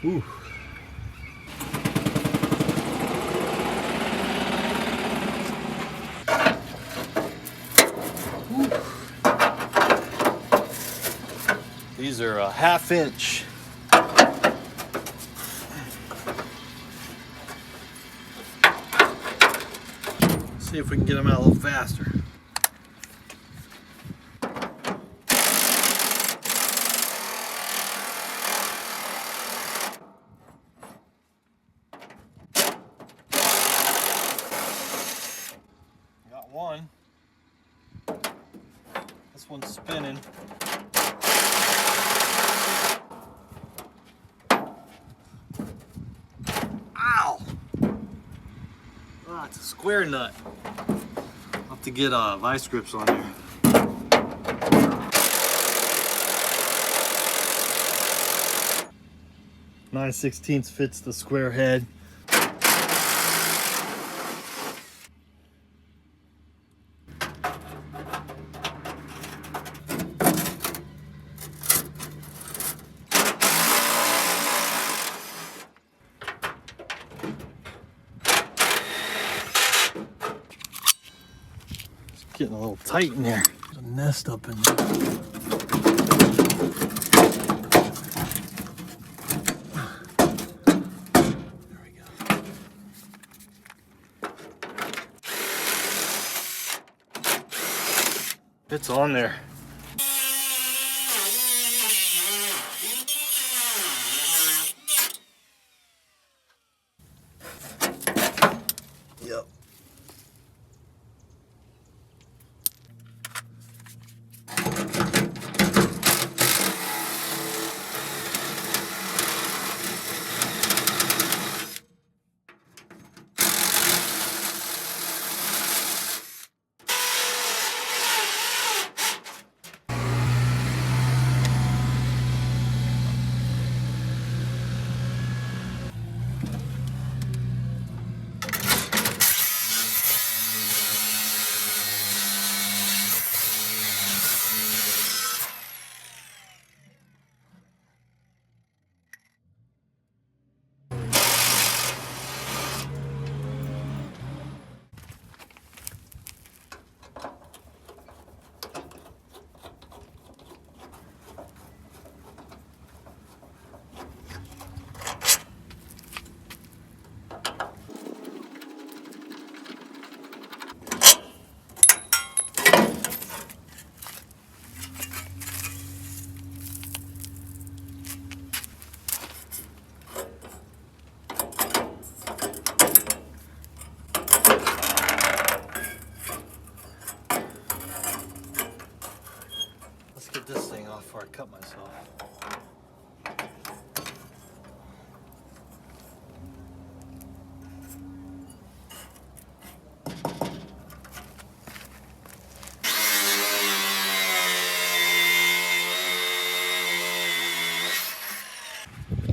Ooh. These are a 1/2 inch. See if we can get them out a little faster. Got one. This one's spinning. Ow! Ah, it's a square nut. I'll have to get vice grips on here. 9/16 fits the square head. It's getting a little tight in there. There's a nest up in there. It's on there. Yep. Let's get this thing off before I cut myself.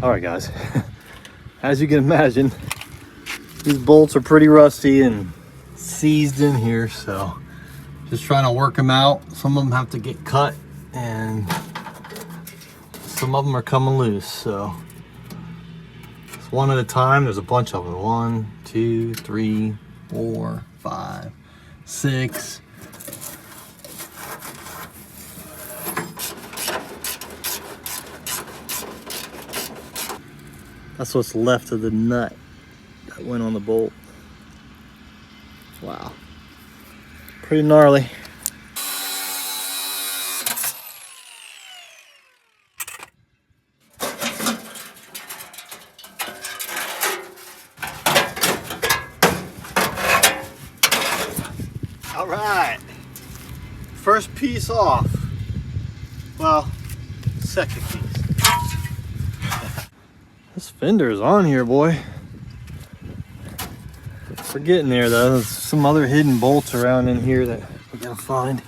All right, guys. As you can imagine, these bolts are pretty rusty and seized in here, so just trying to work them out. Some of them have to get cut and some of them are coming loose, so it's one at a time. There's a bunch of them. 1, 2, 3, 4, 5, 6. That's what's left of the nut that went on the bolt. Wow. Pretty gnarly. All right. First piece off. Well, second piece. This fender is on here, boy. We're getting there though. There's some other hidden bolts around in here that we gotta find.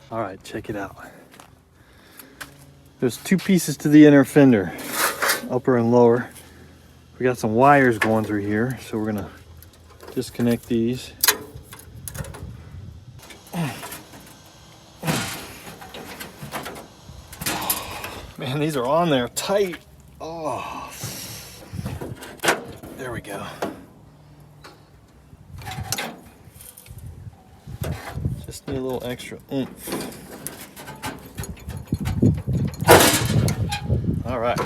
All right, check it out. There's two pieces to the inner fender, upper and lower. We got some wires going through here, so we're gonna disconnect these. Man, these are on there tight. Oh, there we go. Just need a little extra oomph. All right.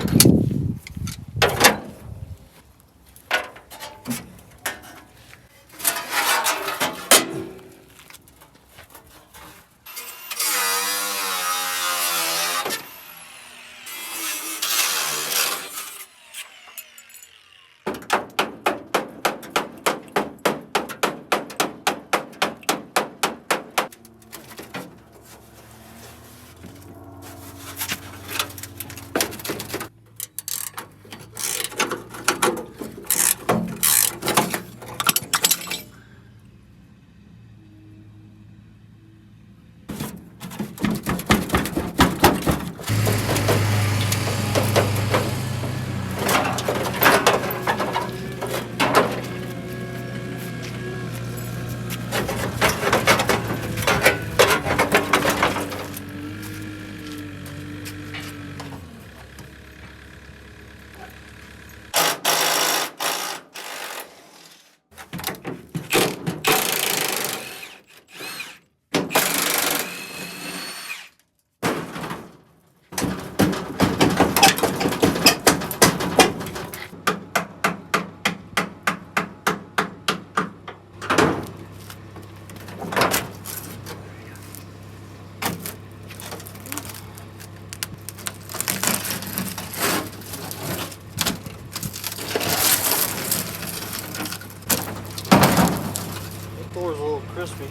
The door's a little crispy.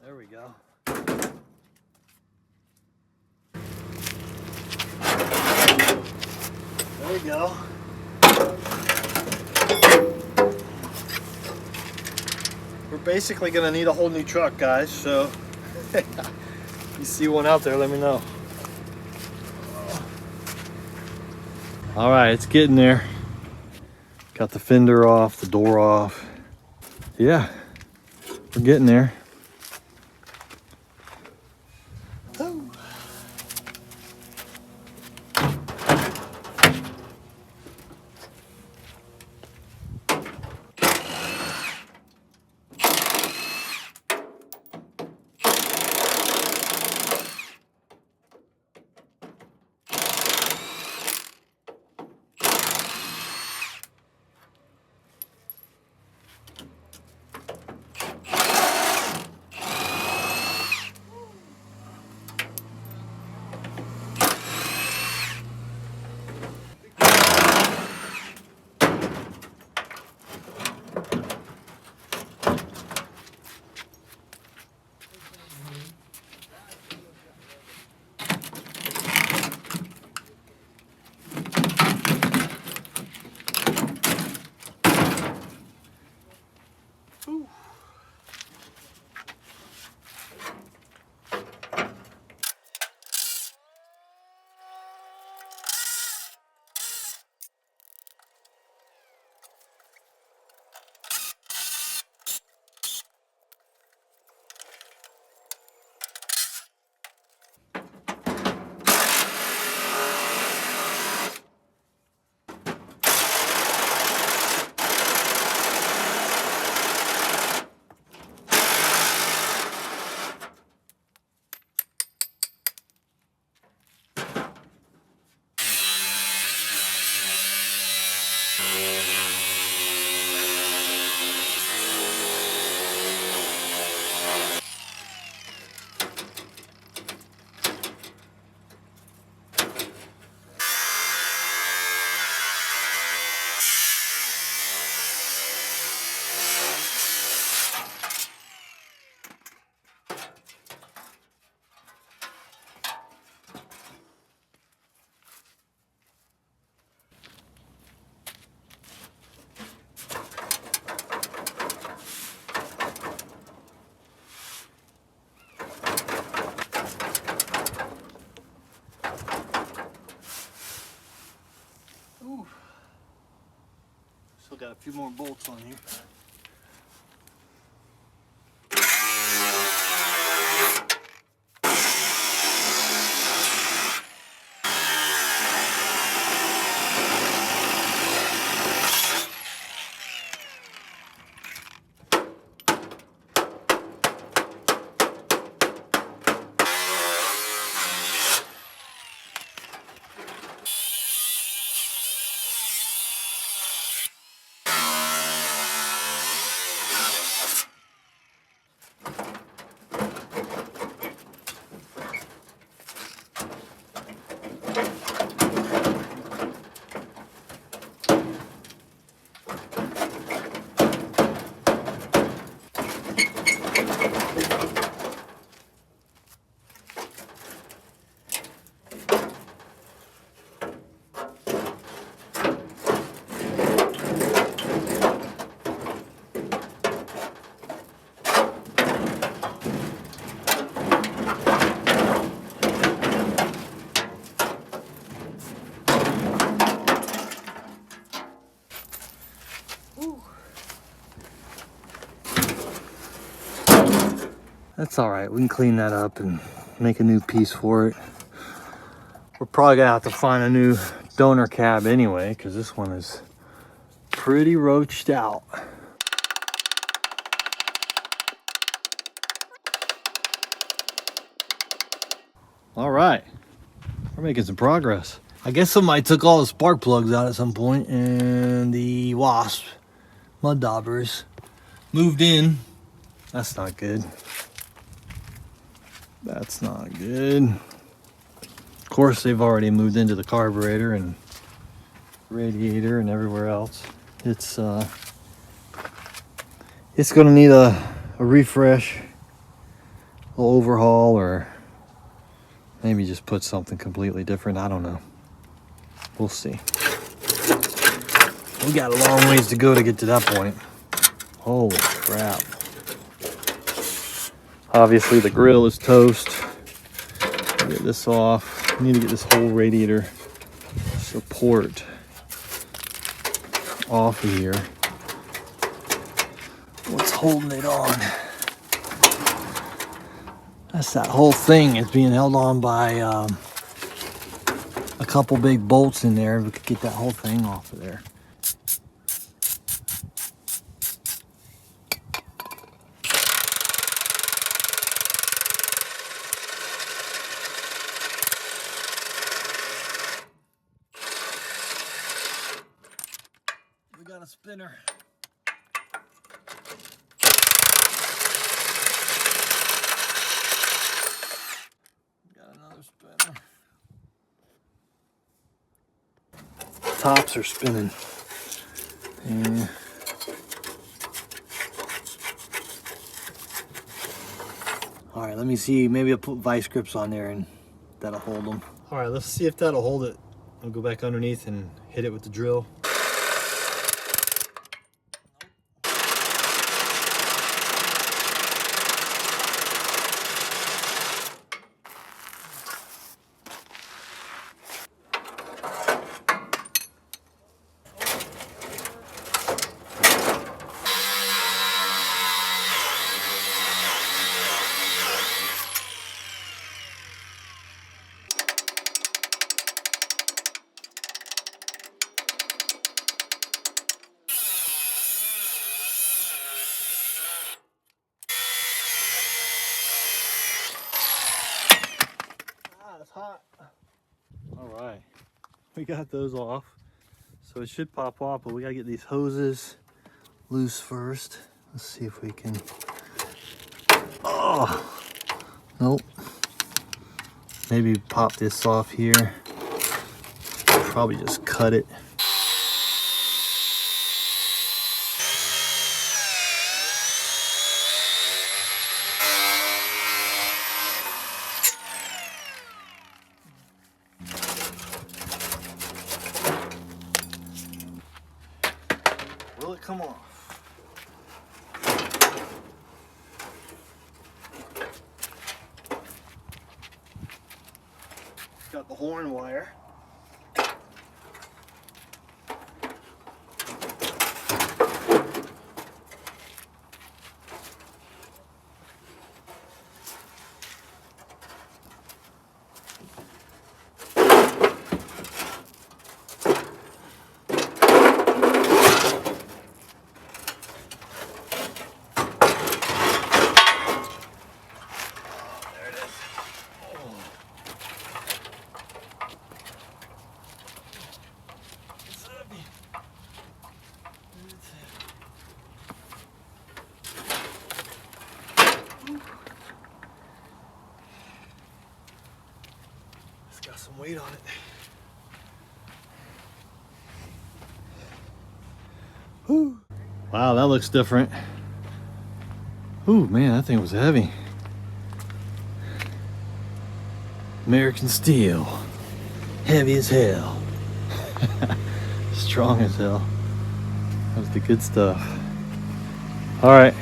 There we go. There we go. We're basically gonna need a whole new truck, guys, so if you see one out there, let me know. All right, it's getting there. Got the fender off, the door off. Yeah, we're getting there. Oh. Still got a few more bolts on here. That's all right, we can clean that up and make a new piece for it. We're probably gonna have to find a new donor cab anyway, because this one is pretty roached out. All right, we're making some progress. I guess somebody took all the spark plugs out at some point, and the wasp mud daubers moved in. That's not good. That's not good. Of course, they've already moved into the carburetor and radiator and everywhere else. It's gonna need a refresh, a overhaul, or maybe just put something completely different. I don't know. We'll see. We got a long ways to go to get to that point. Holy crap. Obviously the grill is toast. Get this off. Need to get this whole radiator support off of here. What's holding it on? That's that whole thing. It's being held on by a couple big bolts in there. We could get that whole thing off of there. We got a spinner. Got another spinner. Tops are spinning. Yeah. All right, let me see. Maybe I'll put vice grips on there and that'll hold them. All right, let's see if that'll hold it. I'll go back underneath and hit it with the drill. It's hot. All right, we got those off, so it should pop off, but we gotta get these hoses loose first. Let's see if we can. Oh, nope. Maybe pop this off here. Probably just cut it. Will it come off? Got the horn wire. weight on it. Whew. Wow, that looks different. Ooh, man, that thing was heavy. American steel. Heavy as hell. Strong as hell. That was the good stuff. All right.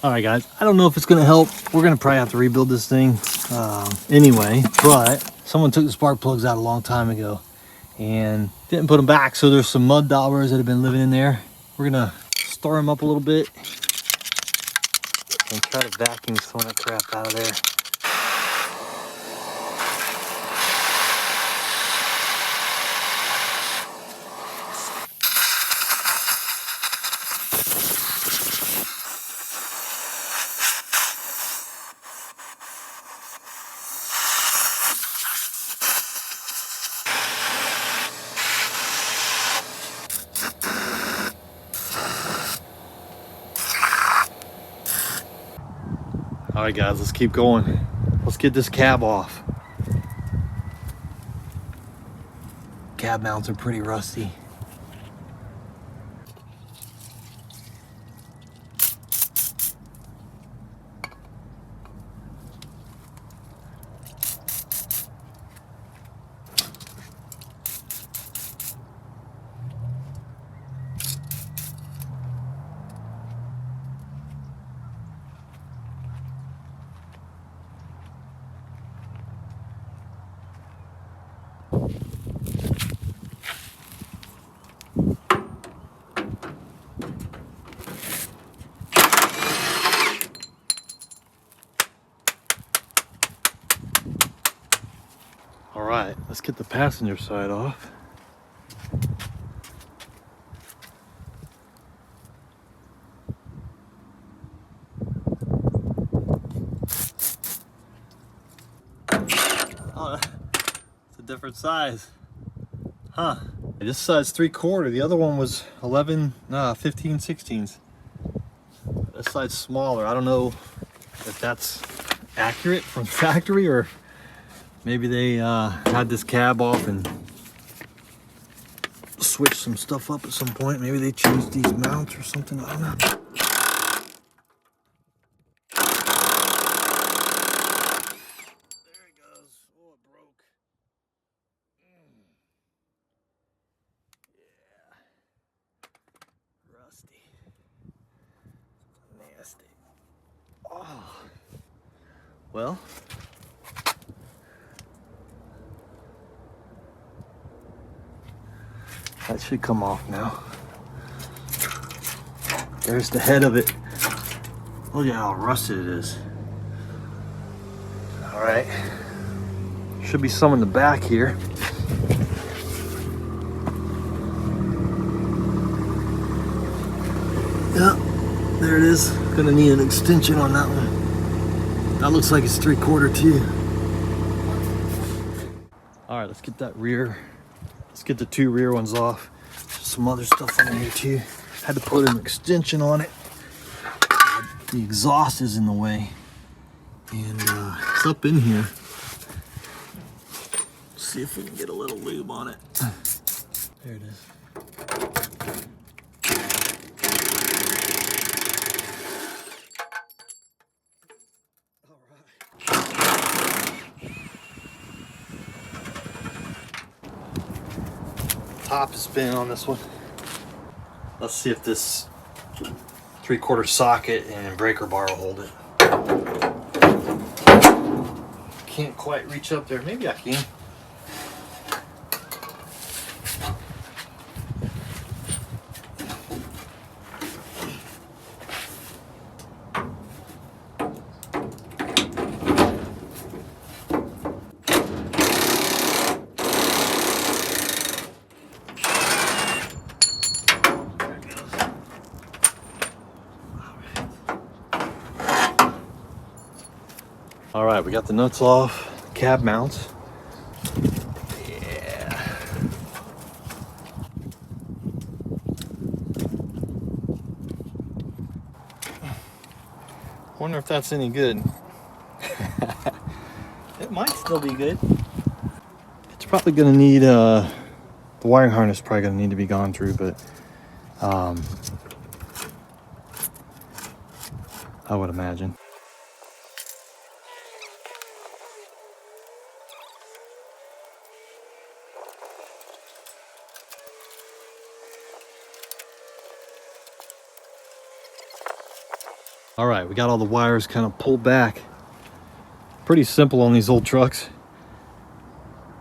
All right, guys, I don't know if it's gonna help. We're gonna probably have to rebuild this thing anyway, but someone took the spark plugs out a long time ago and didn't put them back. So there's some mud daubers that have been living in there. We're gonna stir them up a little bit and try to vacuum some of that crap out of there. All right, guys, let's keep going. Let's get this cab off. Cab mounts are pretty rusty. All right, let's get the passenger side off. Oh, it's a different size. Huh. This side's 3/4. The other one was 11, 15, 16s. This side's smaller. I don't know if that's accurate from factory or maybe they had this cab off and switched some stuff up at some point. Maybe they changed these mounts or something. I don't know. There it goes. Oh, it broke. Yeah. Rusty. Nasty. Oh. Well. That should come off now. There's the head of it. Look at how rusted it is. All right. Should be some in the back here. Yep, there it is. Gonna need an extension on that one. That looks like it's 3/4 too. All right, let's get that rear. Let's get the two rear ones off. Some other stuff on here too. Had to put an extension on it. The exhaust is in the way. And it's up in here. Let's see if we can get a little lube on it. There it is. top is spinning on this one. Let's see if this 3/4 socket and breaker bar will hold it. Can't quite reach up there. Maybe I can. All right, we got the nuts off, cab mounts. Yeah. Wonder if that's any good. It might still be good. It's probably gonna need, the wiring harness is probably gonna need to be gone through, but I would imagine. All right, we got all the wires kind of pulled back. Pretty simple on these old trucks.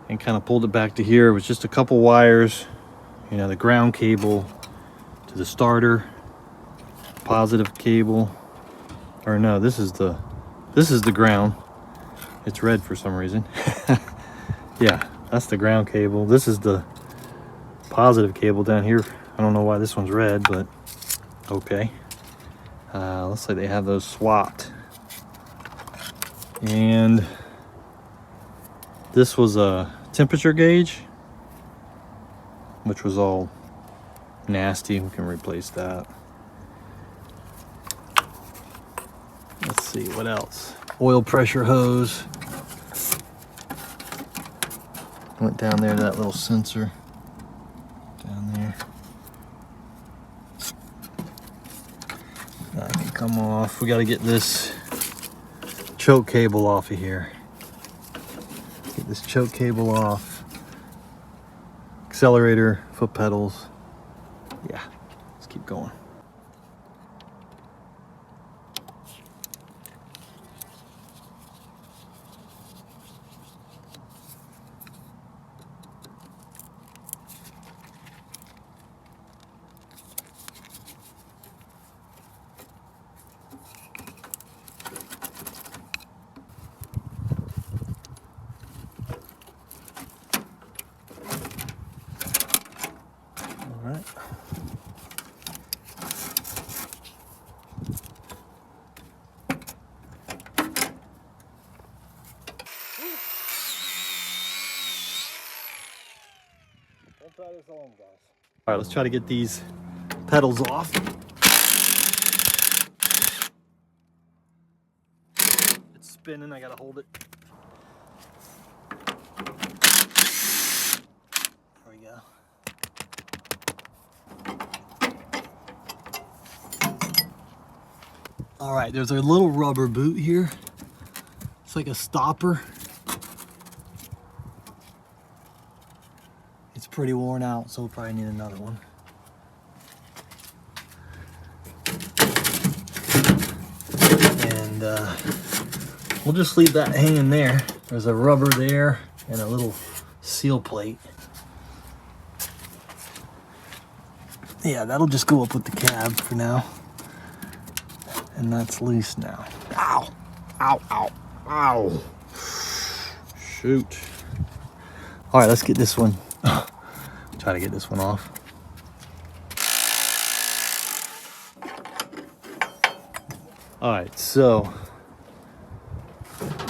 And kind of pulled it back to here. It was just a couple wires, you know, the ground cable to the starter, positive cable. Or no, this is the ground. It's red for some reason. Yeah, that's the ground cable. This is the positive cable down here. I don't know why this one's red, but okay. Looks like they have those swapped. And this was a temperature gauge, which was all nasty. We can replace that. Let's see, what else? Oil pressure hose. Went down there to that little sensor. Down there. That can come off. We got to get this choke cable off of here. Get this choke cable off. Accelerator, foot pedals. Yeah, let's keep going. Alright. Don't try this alone, guys. Alright, let's try to get these pedals off. It's spinning, I gotta hold it. There we go. All right, there's a little rubber boot here. It's like a stopper. It's pretty worn out, so we'll probably need another one. And we'll just leave that hanging there. There's a rubber there and a little seal plate. Yeah, that'll just go up with the cab for now. And that's loose now. Ow! Ow, ow, ow. Shoot. All right, let's get this one. Try to get this one off. All right, so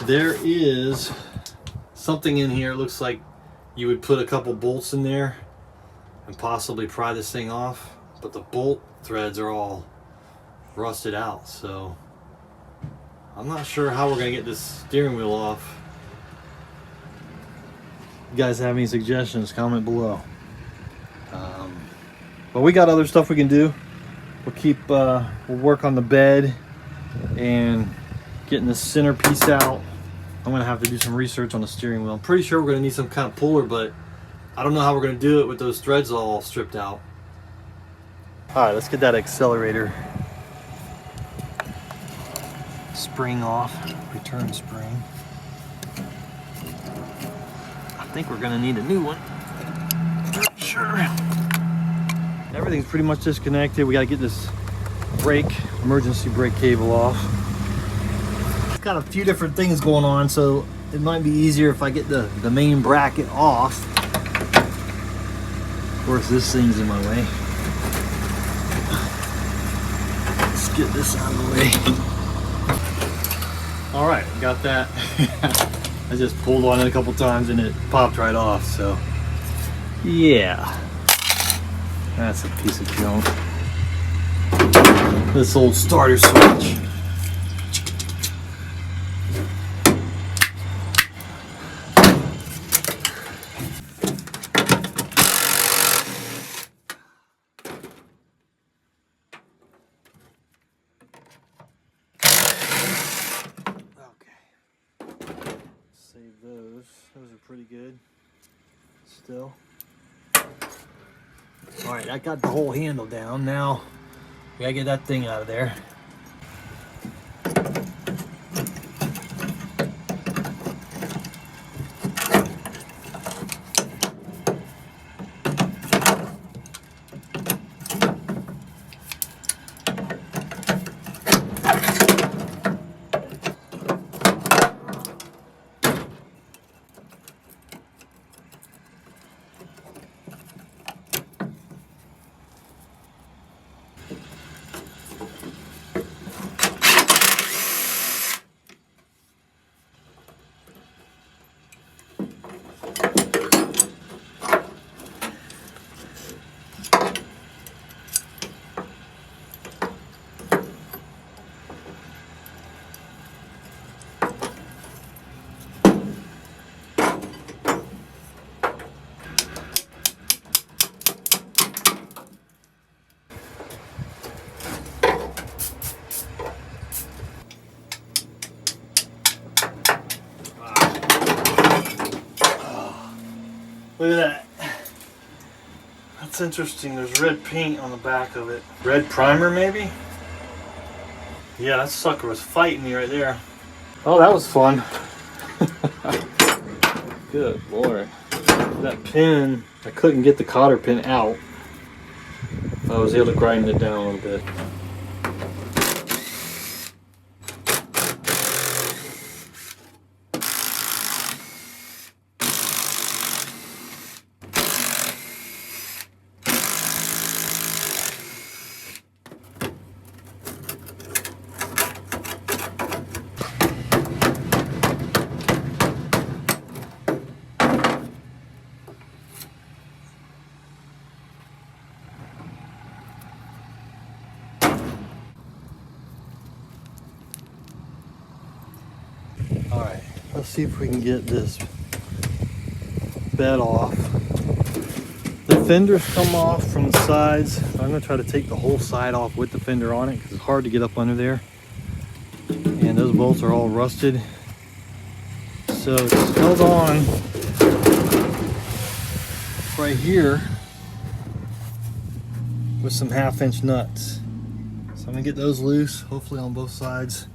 there is something in here. It looks like you would put a couple bolts in there and possibly pry this thing off, but the bolt threads are all rusted out, so I'm not sure how we're gonna get this steering wheel off. You guys have any suggestions, comment below. But we got other stuff we can do. We'll work on the bed and getting the center piece out. I'm gonna have to do some research on the steering wheel. I'm pretty sure we're gonna need some kind of puller, but I don't know how we're going to do it with those threads all stripped out. All right, let's get that accelerator spring off, return spring. I think we're going to need a new one. Not sure. Everything's pretty much disconnected. We got to get this brake, emergency brake cable off. It's got a few different things going on, so it might be easier if I get the main bracket off. Of course, this thing's in my way. Let's get this out of the way. All right, got that. I just pulled on it a couple times and it popped right off, so yeah. That's a piece of junk. This old starter switch. Save those. Those are pretty good still. All right, I got the whole handle down. Now we gotta get that thing out of there. Look at that. That's interesting. There's red paint on the back of it. Red primer, maybe? Yeah, that sucker was fighting me right there. Oh, that was fun. Good Lord. That pin, I couldn't get the cotter pin out. I was able to grind it down a little bit. All right, let's see if we can get this bed off. The fenders come off from the sides. I'm gonna try to take the whole side off with the fender on it because it's hard to get up under there. And those bolts are all rusted. So it's held on right here with some 1/2-inch nuts. So I'm gonna get those loose, hopefully on both sides.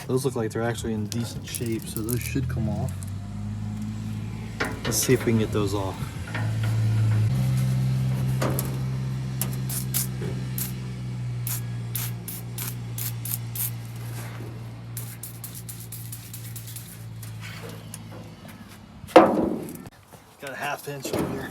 Those look like they're actually in decent shape, so those should come off. Let's see if we can get those off. Got a 1/2 inch over here.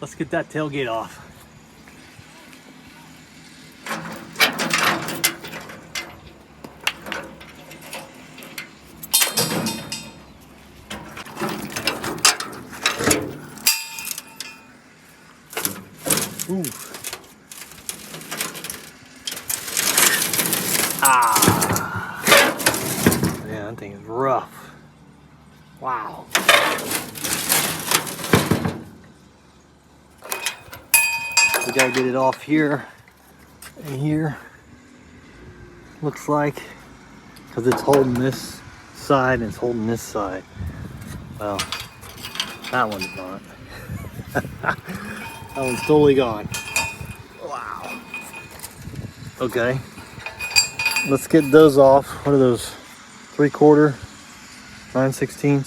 Let's get that tailgate off. Ooh. Ah. Man, that thing is rough. Wow. We gotta get it off here and here. Looks like, because it's holding this side and it's holding this side. Well, that one's not. That one's totally gone. Wow. Okay. Let's get those off. What are those? 3/4, 9/16,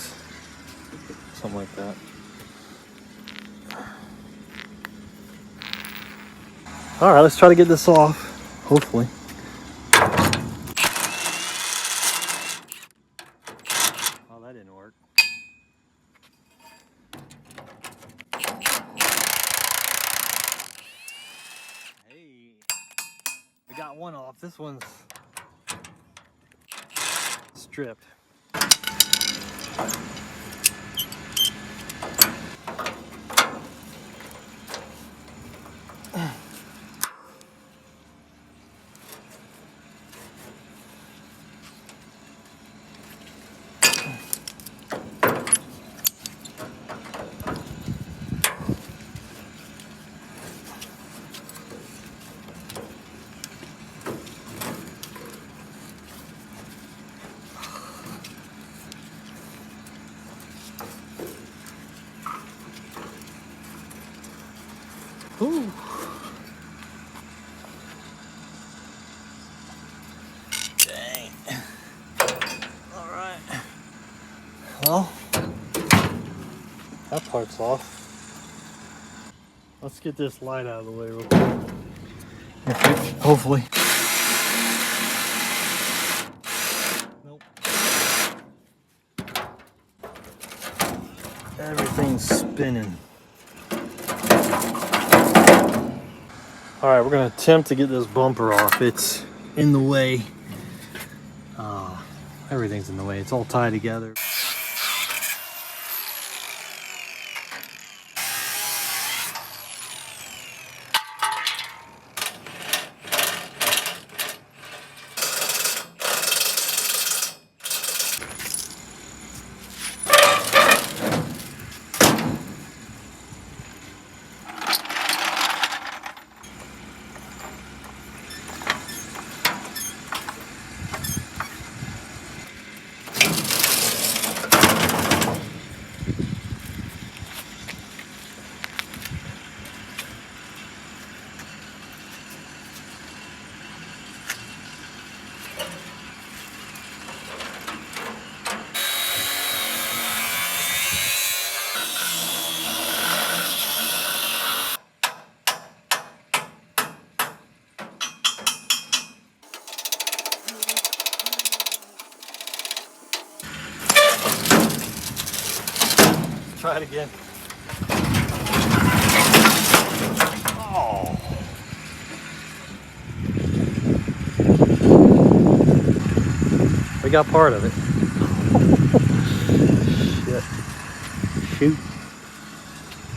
something like that. All right, let's try to get this off. Hopefully. Oh, that didn't work. Hey, we got one off. This one's stripped. Ooh. Dang. All right. Well, that part's off. Let's get this light out of the way real quick. Hopefully. Nope. Everything's spinning. All right, we're gonna attempt to get this bumper off. It's in the way. Everything's in the way. It's all tied together. Try it again. Oh. We got part of it. Shit. Shoot.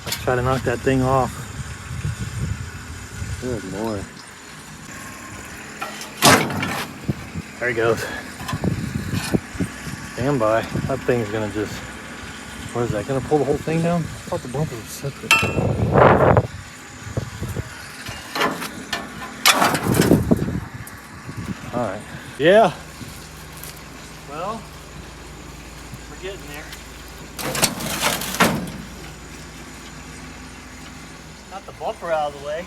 Let's try to knock that thing off. Good Lord. There he goes. Stand by. That thing's gonna just... What is that? Gonna pull the whole thing down? I thought the bumper was separate. Alright. Yeah. Well, we're getting there. Got the bumper out of the way.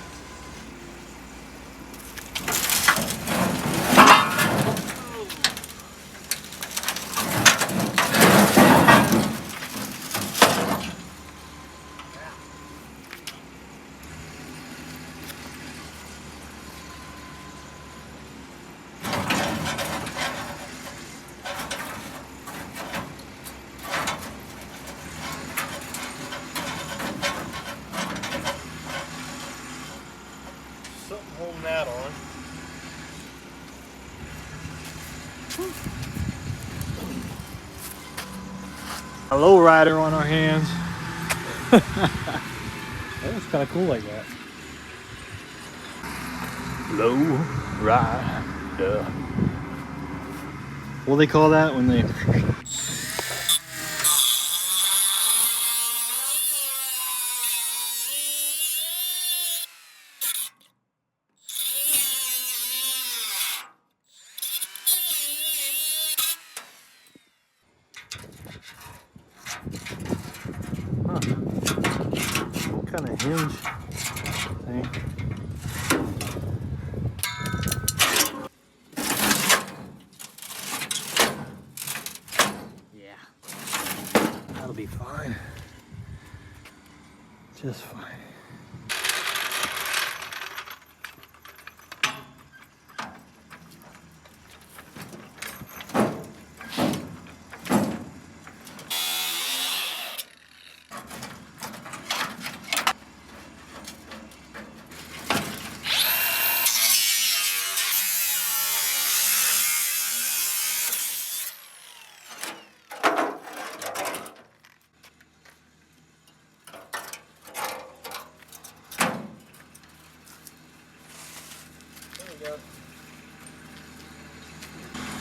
lowrider on our hands. That was kind of cool like that. Low rider. What do they call that when they... What kind of hinge thing? That'll be fine. Just fine.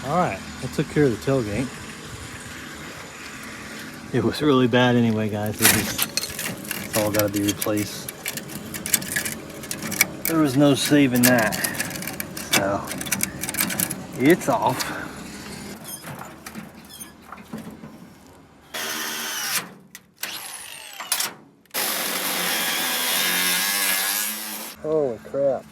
All right, that took care of the tailgate. It was really bad anyway, guys. It's all got to be replaced. There was no saving that. So, it's off. Holy crap.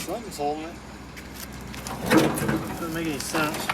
Something's holding it. Doesn't make any sense.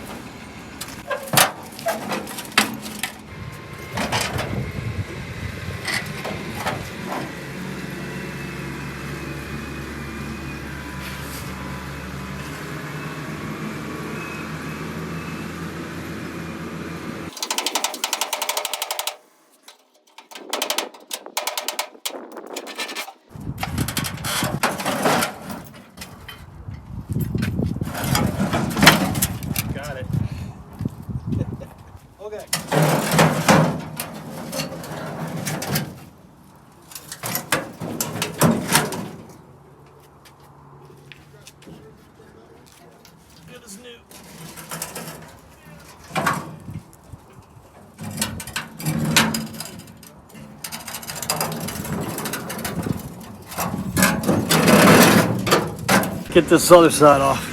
Okay. Good as new. Get this other side off.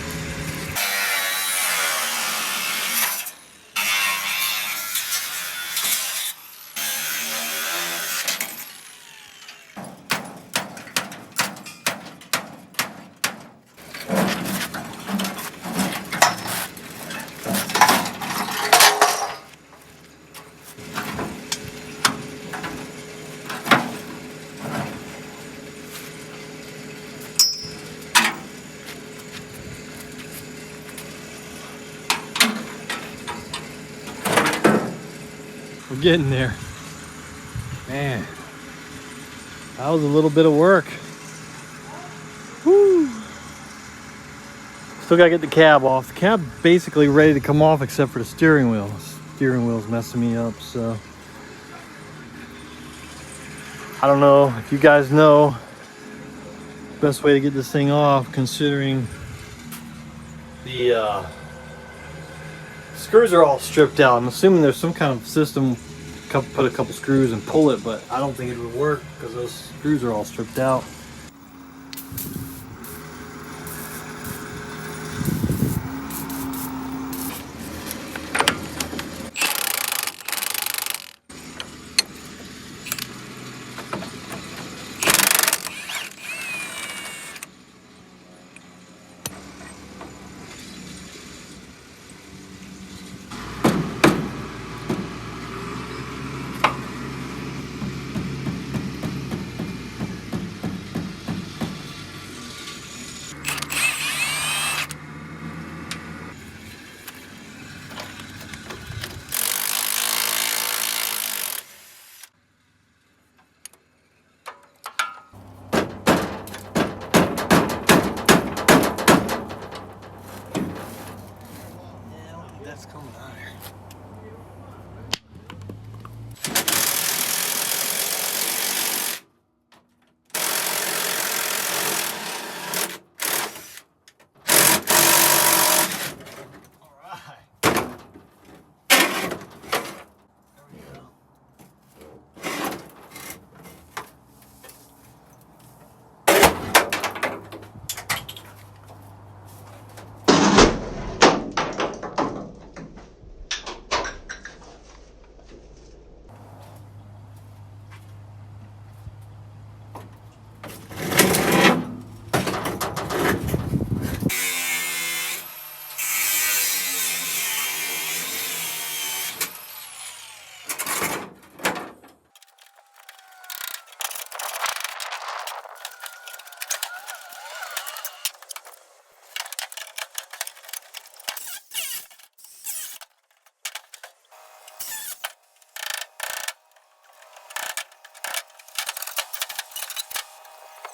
We're getting there. Man, that was a little bit of work. Woo. Still gotta get the cab off. The cab basically ready to come off except for the steering wheel. The steering wheel's messing me up, so. I don't know if you guys know the best way to get this thing off, considering the screws are all stripped out. I'm assuming there's some kind of system, put a couple screws and pull it, but I don't think it would work because those screws are all stripped out.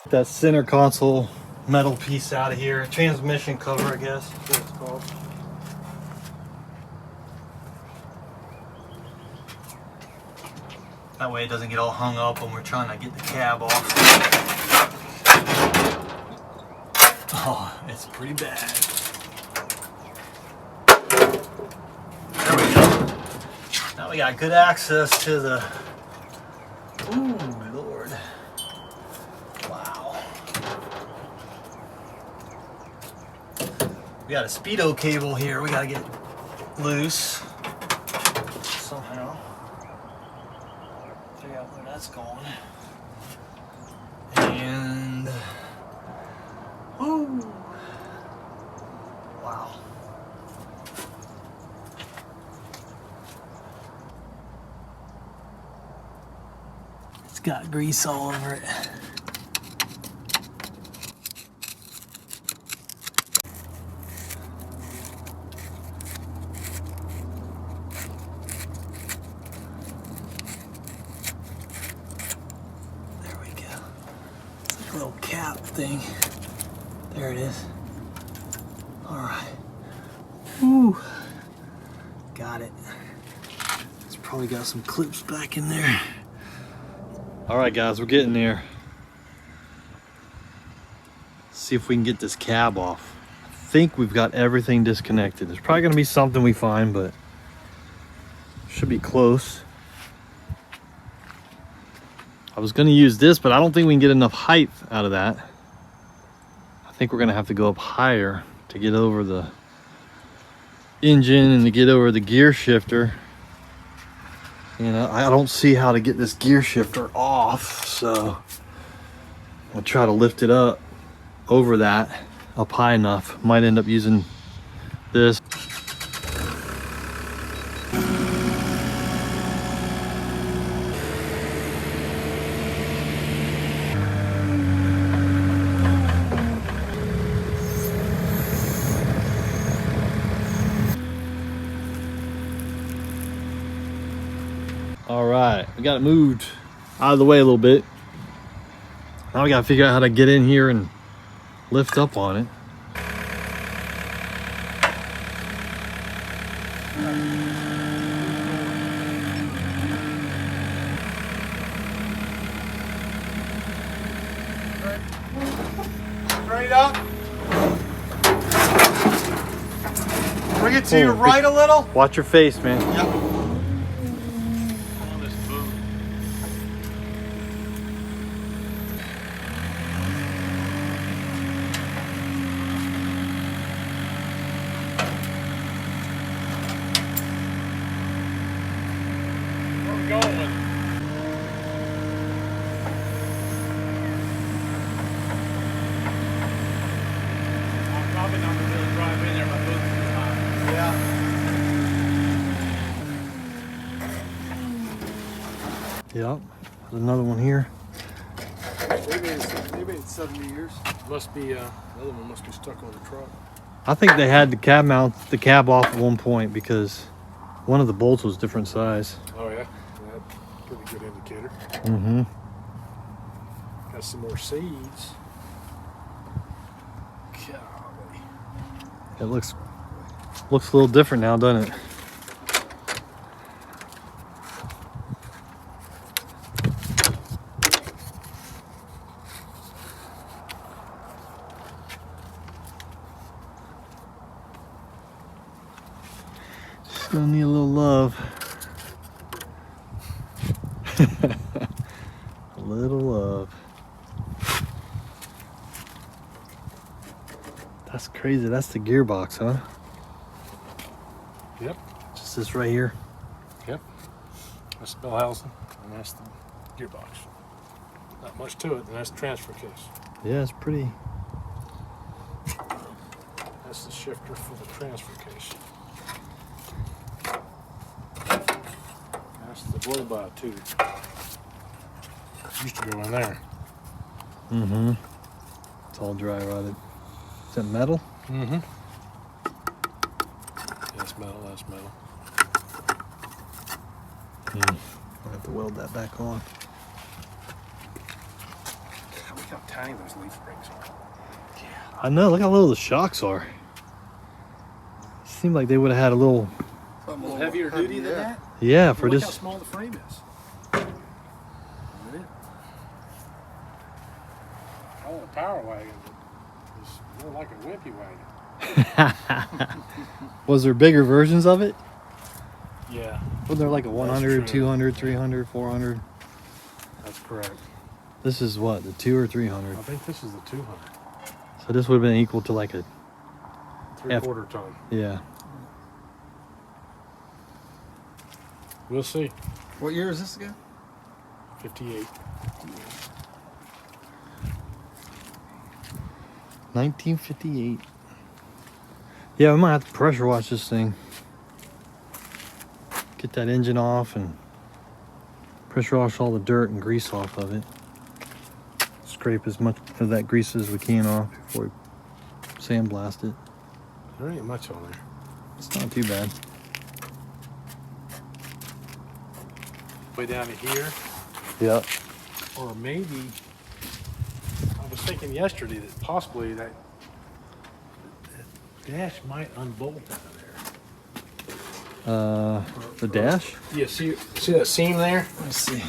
That center console metal piece out of here. Transmission cover, I guess is what it's called. That way it doesn't get all hung up when we're trying to get the cab off. Oh, it's pretty bad. There we go. Now we got good access to the... Ooh, Lord. Wow. We got a speedo cable here we gotta get loose somehow. Figure out where that's going. And ooh. Wow. It's got grease all over it. Little cap thing. There it is. All right. Woo. Got it. It's probably got some clips back in there. All right, guys, we're getting there. Let's see if we can get this cab off. I think we've got everything disconnected. There's probably gonna be something we find, but should be close. I was going to use this, but I don't think we can get enough height out of that. I think we're going to have to go up higher to get over the engine and to get over the gear shifter. You know, I don't see how to get this gear shifter off, so I'll try to lift it up over that, up high enough. Might end up using this. All right, we got it moved out of the way a little bit. Now we gotta figure out how to get in here and lift up on it. Straight up. Bring it to your right a little. Watch your face, man. Yep. Going. I'm probably not gonna be able to drive in there. My boots are high. Yeah. Yep. There's another one here. Maybe it's 70 years. Must be the other one must be stuck on the truck. I think they had the cab off at one point because one of the bolts was different size. Oh yeah. Pretty good indicator. Mm-hmm. Got some more seeds. Golly. It looks a little different now, doesn't it? Just gonna need a little love. A little love. That's crazy. That's the gearbox, huh? Yep. Just this right here. Yep. That's the bell housing, and that's the gearbox. Not much to it, and that's the transfer case. Yeah, it's pretty. That's the shifter for the transfer case. That's the blow-by tube. Used to go in there. Mm-hmm. It's all dry rotted. Is that metal? Mm-hmm. That's metal, that's metal. I'll have to weld that back on. There we how tiny those leaf springs are. I know, look how little the shocks are. Seemed like they would have had a little, A little heavier duty than that? yeah, for Look this. how small the frame is. Oh, the Power Wagon is more like a wimpy wagon. Was there bigger versions of it? Yeah, Wasn't there like a 100, true. 200, 300, 400? that's correct. This is what, the 2 or 300? I think this is the 200. So this would have been equal to like a, 3/4 ton. yeah. We'll see. What year is this again? 58. 1958. Yeah, we might have to pressure wash this thing. Get that engine off and pressure wash all the dirt and grease off of it. Scrape as much of that grease as we can off before we sandblast it. There ain't much on there. It's not too bad. Way down to here. Yeah. Or maybe, I was thinking yesterday that possibly that dash might unbolt out of there. The dash? Yeah, see that seam there? Let's see.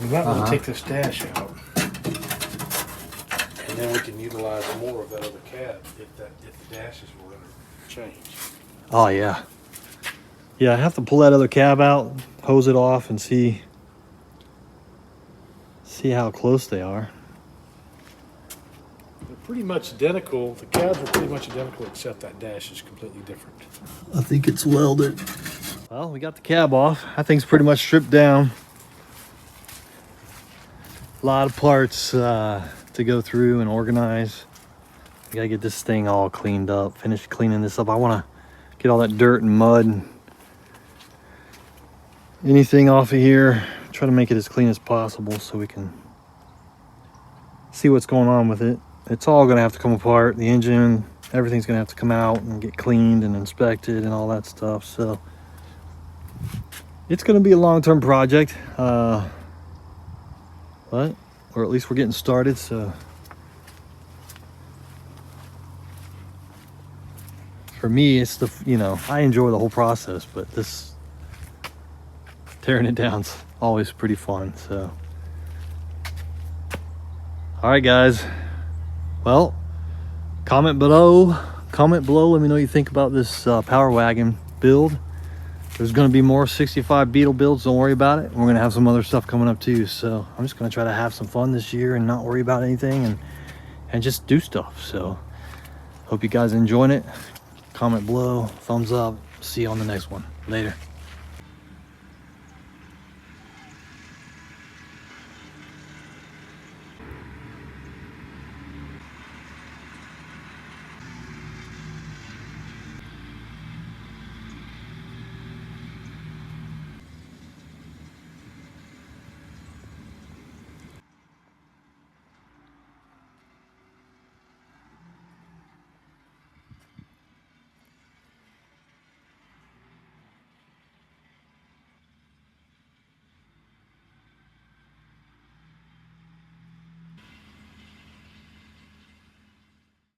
We might want to take this dash out. And then we can utilize more of that other cab if the dashes were going to change. Oh yeah. Yeah, I have to pull that other cab out, hose it off, and see how close they are. They're pretty much identical. The cabs are pretty much identical except that dash is completely different. I think it's welded. Well, we got the cab off. That thing's pretty much stripped down. A lot of parts to go through and organize. I gotta get this thing all cleaned up, finish cleaning this up. I wanna get all that dirt and mud and anything off of here. Try to make it as clean as possible so we can see what's going on with it. It's all gonna have to come apart. The engine, everything's gonna have to come out and get cleaned and inspected and all that stuff. So it's gonna be a long-term project, but or at least we're getting started. So for me, it's the, you know, I enjoy the whole process, but this tearing it down's always pretty fun. So all right, guys, well, comment below, let me know what you think about this Power Wagon build. There's going to be more 65 Beetle builds, don't worry about it. We're going to have some other stuff coming up too, so I'm just going to try to have some fun this year and not worry about anything and just do stuff. So hope you guys enjoying it. Comment below, thumbs up. See you on the next one. Later.